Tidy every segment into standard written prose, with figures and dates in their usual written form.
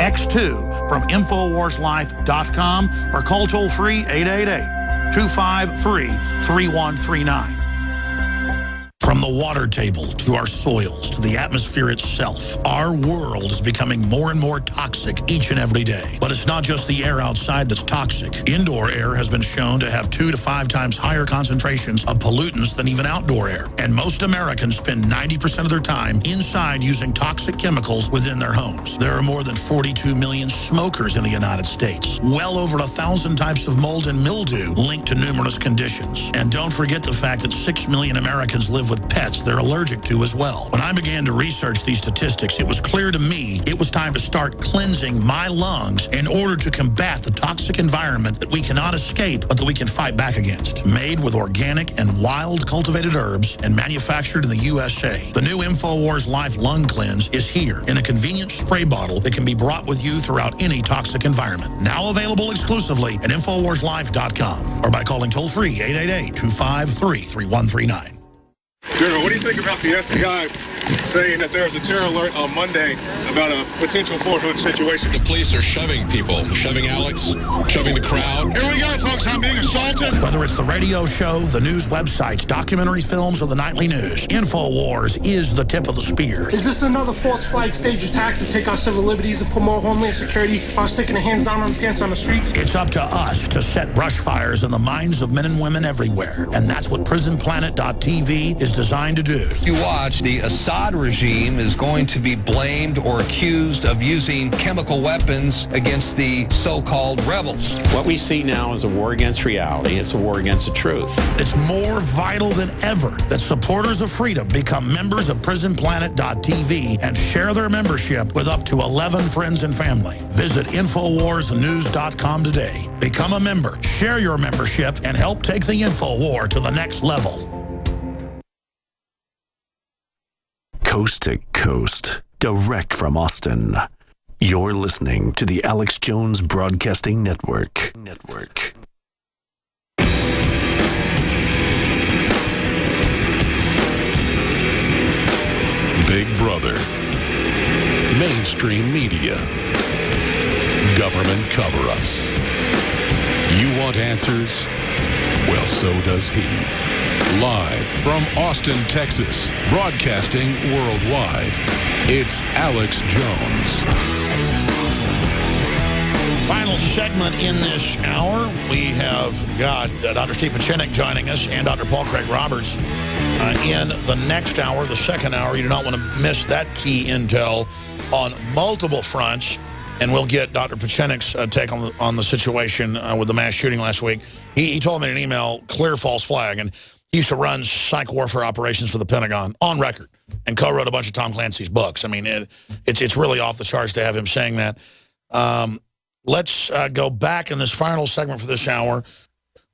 X2 from InfoWarsLife.com or call toll-free 888-253-3139. From the water table to our soils to the atmosphere itself, our world is becoming more and more toxic each and every day. But it's not just the air outside that's toxic. Indoor air has been shown to have 2 to 5 times higher concentrations of pollutants than even outdoor air. And most Americans spend 90% of their time inside using toxic chemicals within their homes. There are more than 42 million smokers in the United States. Well over 1,000 types of mold and mildew linked to numerous conditions. And don't forget the fact that 6 million Americans live with pets they're allergic to as well. When I began to research these statistics, it was clear to me it was time to start cleansing my lungs in order to combat the toxic environment that we cannot escape, but that we can fight back against. Made with organic and wild cultivated herbs and manufactured in the USA, the new InfoWars Life Lung Cleanse is here in a convenient spray bottle that can be brought with you throughout any toxic environment. Now available exclusively at InfoWarsLife.com or by calling toll-free 888-253-3139. General, what do you think about the FBI saying that there's a terror alert on Monday about a potential Fort Hood situation? The police are shoving people, shoving Alex, shoving the crowd. Here we go, folks. I'm being assaulted. Whether it's the radio show, the news websites, documentary films, or the nightly news, InfoWars is the tip of the spear. Is this another false flag stage attack to take our civil liberties and put more homeland security while sticking their hands down on the pants on the streets? It's up to us to set brush fires in the minds of men and women everywhere. And that's what PrisonPlanet.tv is designed to do. You watch, the Assad regime is going to be blamed or accused of using chemical weapons against the so-called rebels. What we see now is a war against reality. It's a war against the truth. It's more vital than ever that supporters of freedom become members of PrisonPlanet.tv and share their membership with up to 11 friends and family. Visit InfoWarsNews.com today. Become a member, share your membership, and help take the InfoWar to the next level. Coast to coast, direct from Austin. You're listening to the Alex Jones Broadcasting Network. Big Brother, mainstream media, government cover-ups. You want answers? Well, so does he. Live from Austin, Texas, broadcasting worldwide, it's Alex Jones. Final segment in this hour. We have got Dr. Steve Pieczenik joining us and Dr. Paul Craig Roberts in the next hour, the second hour. You do not want to miss that key intel on multiple fronts. And we'll get Dr. Pieczenik's take on the situation with the mass shooting last week. He told me in an email, clear false flag. And he used to run psych warfare operations for the Pentagon on record and co-wrote a bunch of Tom Clancy's books. I mean, it's really off the charts to have him saying that. Let's go back in this final segment for this hour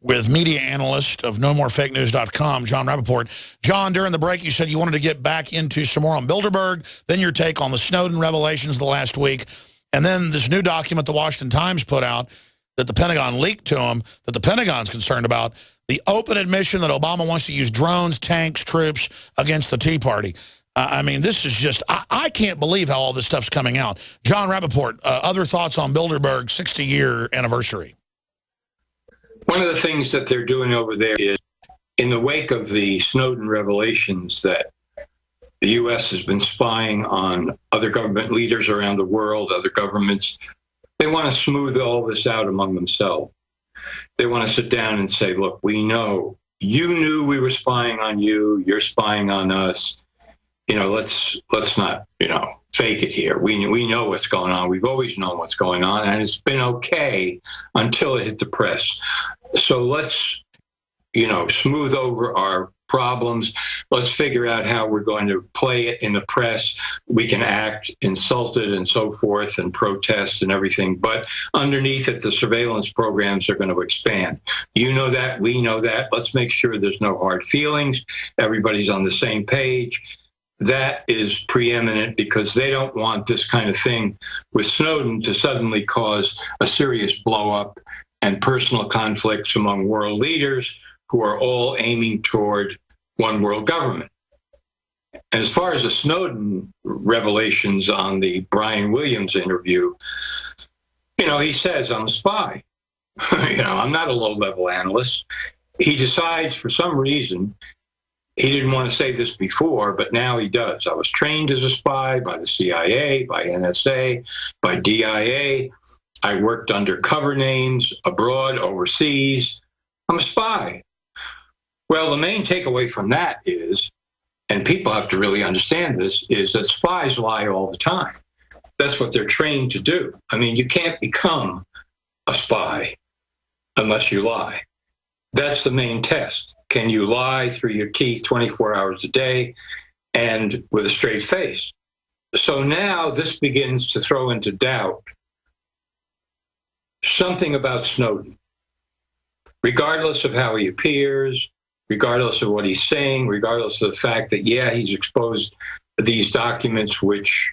with media analyst of NoMoreFakeNews.com, John Rappaport. John, during the break, you said you wanted to get back into some more on Bilderberg, then your take on the Snowden revelations the last week, and then this new document the Washington Times put out that the Pentagon leaked to him, that the Pentagon's concerned about, the open admission that Obama wants to use drones, tanks, troops against the Tea Party. I mean, this is just, I can't believe how all this stuff's coming out. John Rappaport, other thoughts on Bilderberg's 60-year anniversary? One of the things that they're doing over there is, in the wake of the Snowden revelations that the U.S. has been spying on other government leaders around the world, other governments, they want to smooth all this out among themselves. They want to sit down and say, look, we know you knew we were spying on you, you're spying on us. You know, let's not, fake it here. We know what's going on. We've always known what's going on, and it's been okay until it hit the press. So let's, smooth over our problems. Let's figure out how we're going to play it in the press. We can act insulted and so forth and protest and everything. But underneath it, the surveillance programs are going to expand. You know that. We know that. Let's make sure there's no hard feelings. Everybody's on the same page. That is preeminent because they don't want this kind of thing with Snowden to suddenly cause a serious blow up and personal conflicts among world leaders who are all aiming toward one world government. And as far as the Snowden revelations on the Brian Williams interview, he says, I'm a spy. I'm not a low-level analyst. He decides for some reason, he didn't want to say this before, but now he does. I was trained as a spy by the CIA, by NSA, by DIA. I worked under cover names abroad, overseas. I'm a spy. Well, the main takeaway from that is, and people have to really understand this, is that spies lie all the time. That's what they're trained to do. I mean, you can't become a spy unless you lie. That's the main test. Can you lie through your teeth 24 hours a day and with a straight face? So now this begins to throw into doubt something about Snowden. Regardless of how he appears, regardless of what he's saying, regardless of the fact that, he's exposed these documents, which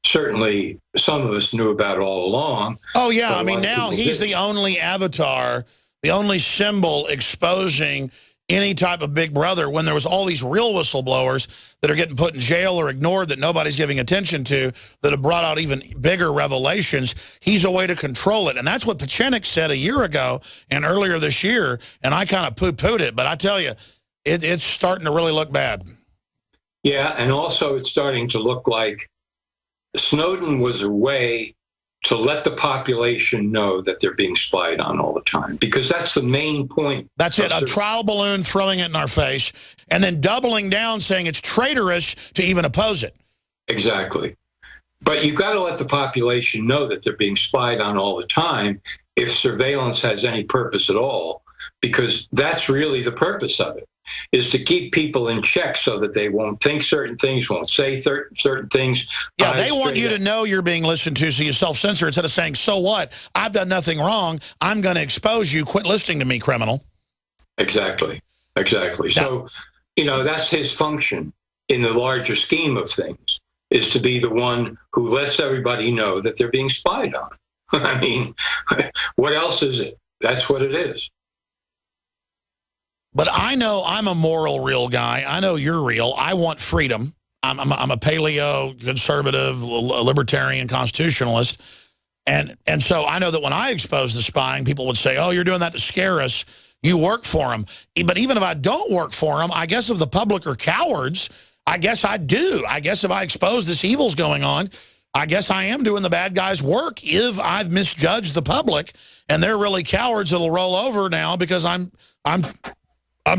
certainly some of us knew about all along. Oh, yeah. I mean, now he's the only avatar, the only symbol exposing any type of big brother when there was all these real whistleblowers that are getting put in jail or ignored that nobody's giving attention to that have brought out even bigger revelations. He's a way to control it. And that's what Pachenik said a year ago and earlier this year. And I kind of poo-pooed it. But I tell you, it's starting to really look bad. Yeah, and also it's starting to look like Snowden was a way to let the population know that they're being spied on all the time, because that's the main point. That's it, a trial balloon throwing it in our face, and then doubling down saying it's traitorous to even oppose it. Exactly. But you've got to let the population know that they're being spied on all the time if surveillance has any purpose at all, because that's really the purpose of it, is to keep people in check so that they won't think certain things, won't say certain things. Yeah, they want you to know you're being listened to, so you self-censor instead of saying, so what? I've done nothing wrong. I'm going to expose you. Quit listening to me, criminal. Exactly. Exactly. So, that's his function in the larger scheme of things, is to be the one who lets everybody know that they're being spied on. I mean, what else is it? That's what it is. But I know I'm a moral real guy. I know you're real. I want freedom. I'm a paleo, conservative, libertarian, constitutionalist. And so I know that when I expose the spying, people would say, oh, you're doing that to scare us. You work for them. But even if I don't work for them, I guess if the public are cowards, I guess I do. I guess if I expose this evil's going on, I guess I am doing the bad guy's work if I've misjudged the public and they're really cowards that'll roll over now because I'm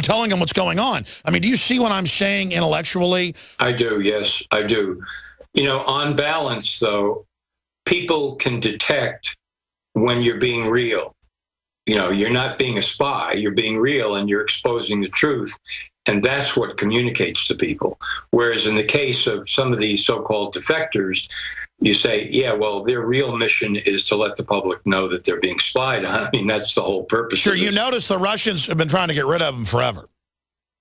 telling them what's going on. I mean, do you see what I'm saying intellectually? I do, yes, I do. On balance, though, people can detect when you're being real. You're not being a spy, you're being real and you're exposing the truth. And that's what communicates to people. Whereas in the case of some of these so-called defectors, you say, yeah, well, their real mission is to let the public know that they're being spied on. I mean, that's the whole purpose. Sure, you notice the Russians have been trying to get rid of him forever.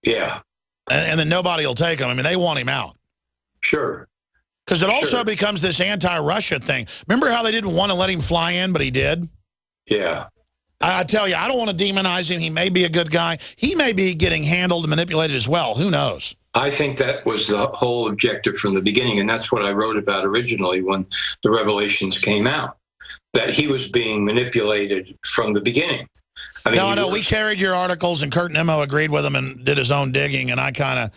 Yeah. And then nobody will take him. I mean, they want him out. Sure. Because it also becomes this anti-Russia thing. Remember how they didn't want to let him fly in, but he did? Yeah. I tell you, I don't want to demonize him. He may be a good guy. He may be getting handled and manipulated as well. Who knows? I think that was the whole objective from the beginning, and that's what I wrote about originally when the revelations came out, that he was being manipulated from the beginning. I mean, no, we carried your articles, and Kurt Nimmo agreed with them and did his own digging, and I kind of,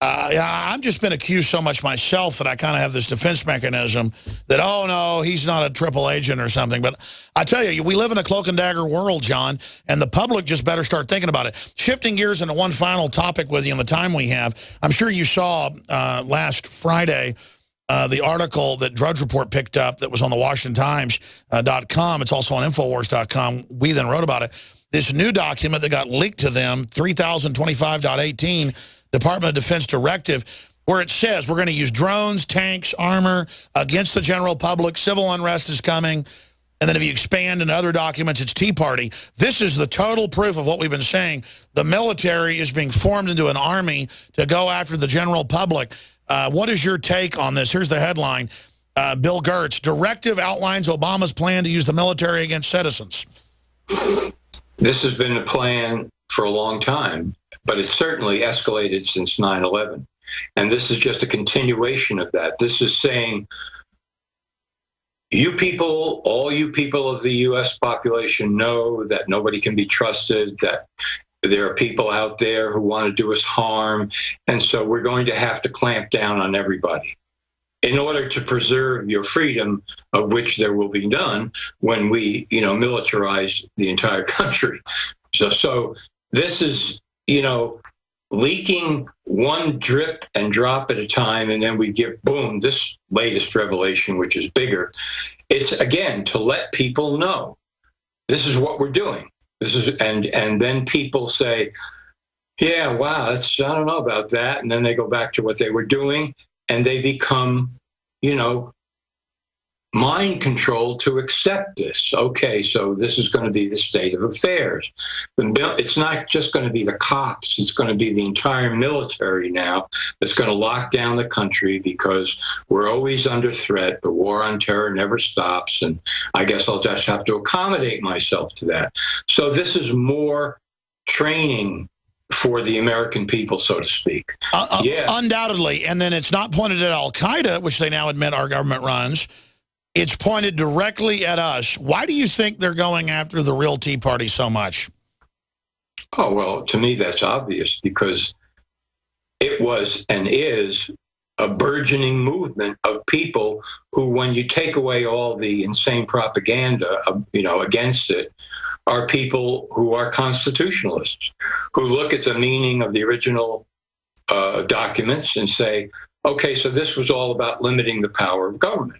I've just been accused so much myself that I kind of have this defense mechanism that, oh, no, he's not a triple agent or something. But I tell you, we live in a cloak and dagger world, John, and the public just better start thinking about it. Shifting gears into one final topic with you in the time we have, I'm sure you saw last Friday the article that Drudge Report picked up that was on the WashingtonTimes.com. It's also on Infowars.com. We then wrote about it. This new document that got leaked to them, 3025.18, Department of Defense directive, where it says we're going to use drones, tanks, armor against the general public. Civil unrest is coming. And then if you expand into other documents, it's Tea Party. This is the total proof of what we've been saying. The military is being formed into an army to go after the general public. What is your take on this? Here's the headline. Bill Gertz, directive outlines Obama's plan to use the military against citizens. This has been a plan for a long time, but it's certainly escalated since 9/11. And this is just a continuation of that. This is saying, you people, all you people of the U.S. population know that nobody can be trusted, that there are people out there who want to do us harm. And so we're going to have to clamp down on everybody in order to preserve your freedom, of which there will be none when we, militarize the entire country. So this is, leaking one drip and drop at a time, and then we give, boom, this latest revelation, which is bigger. It's, again, to let people know this is what we're doing. This is, and then people say, yeah, wow, I don't know about that. And then they go back to what they were doing, and they become, mind controlled to accept this. Okay, so this is going to be the state of affairs. It's not just going to be the cops. It's going to be the entire military now that's going to lock down the country because we're always under threat. The war on terror never stops. And I guess I'll just have to accommodate myself to that. So this is more training for the American people, so to speak. Undoubtedly. And then it's not pointed at al-Qaeda, which they now admit our government runs. It's pointed directly at us. Why do you think they're going after the real Tea Party so much? Oh, well, to me, that's obvious because it was and is a burgeoning movement of people who, when you take away all the insane propaganda, against it, are people who are constitutionalists, who look at the meaning of the original documents and say, okay, so this was all about limiting the power of government.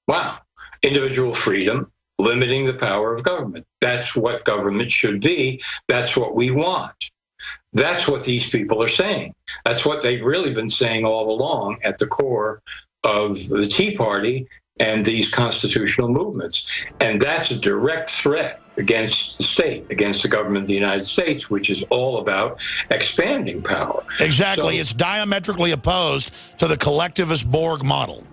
Wow. Individual freedom, limiting the power of government. That's what government should be. That's what we want. That's what these people are saying. That's what they've really been saying all along at the core of the Tea Party and these constitutional movements. And that's a direct threat against the state, against the government of the United States, which is all about expanding power. Exactly. So, it's diametrically opposed to the collectivist Borg model.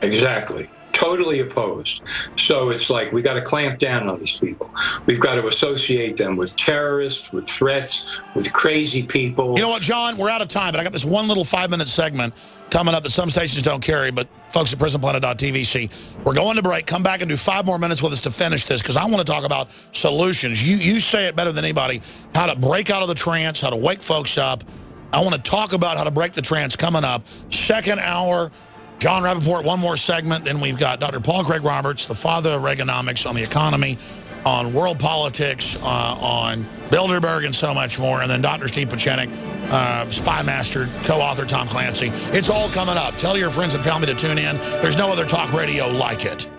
Exactly. Totally opposed. So it's like we got to clamp down on these people. We've got to associate them with terrorists, with threats, with crazy people. You know what, John? We're out of time, but I got this one little 5-minute segment coming up that some stations don't carry, but folks at PrisonPlanet.tv see. We're going to break. Come back and do 5 more minutes with us to finish this, because I want to talk about solutions. You say it better than anybody, how to break out of the trance, how to wake folks up. I want to talk about how to break the trance coming up. Second hour, John Rappaport, one more segment. Then we've got Dr. Paul Craig Roberts, the father of Reaganomics, on the economy, on world politics, on Bilderberg, and so much more. And then Dr. Steve Pieczenik, Spy Master, co-author Tom Clancy. It's all coming up. Tell your friends and family to tune in. There's no other talk radio like it.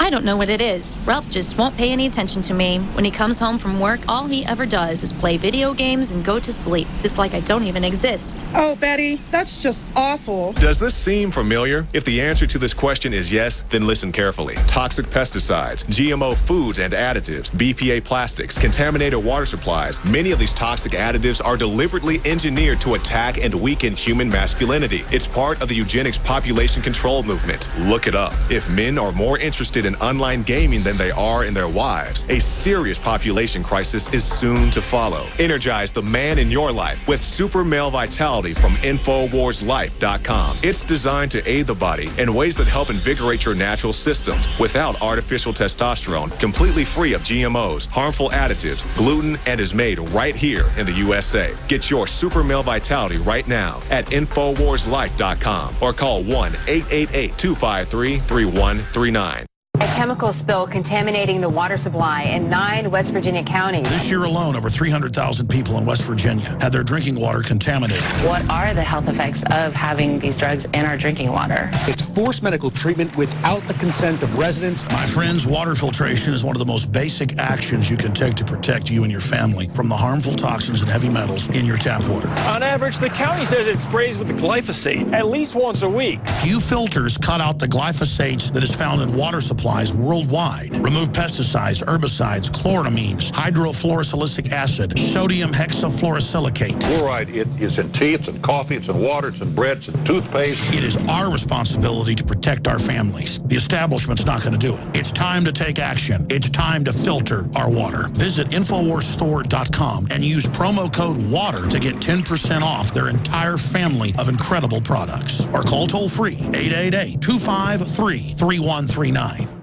I don't know what it is. Ralph just won't pay any attention to me. When he comes home from work, all he ever does is play video games and go to sleep. It's like I don't even exist. Oh, Betty, that's just awful. Does this seem familiar? If the answer to this question is yes, then listen carefully. Toxic pesticides, GMO foods and additives, BPA plastics, contaminated water supplies. Many of these toxic additives are deliberately engineered to attack and weaken human masculinity. It's part of the eugenics population control movement. Look it up. If men are more interested in online gaming than they are in their wives, a serious population crisis is soon to follow. Energize the man in your life with Super Male Vitality from InfoWarsLife.com. It's designed to aid the body in ways that help invigorate your natural systems without artificial testosterone, completely free of GMOs, harmful additives, gluten, and is made right here in the USA. Get your Super Male Vitality right now at InfoWarsLife.com or call 1-888-253-3139. A chemical spill contaminating the water supply in 9 West Virginia counties. This year alone, over 300,000 people in West Virginia had their drinking water contaminated. What are the health effects of having these drugs in our drinking water? It's forced medical treatment without the consent of residents. My friends, water filtration is one of the most basic actions you can take to protect you and your family from the harmful toxins and heavy metals in your tap water. On average, the county says it sprays with the glyphosate at least once a week. Few filters cut out the glyphosate that is found in water supply supplies worldwide. Remove pesticides, herbicides, chloramines, hydrofluorosilicic acid, sodium hexafluorosilicate. Fluoride, it is in tea, it's in coffee, it's in water, it's in bread, it's in toothpaste. It is our responsibility to protect our families. The establishment's not going to do it. It's time to take action. It's time to filter our water. Visit InfoWarsStore.com and use promo code WATER to get 10% off their entire family of incredible products. Or call toll-free 888-253-3139.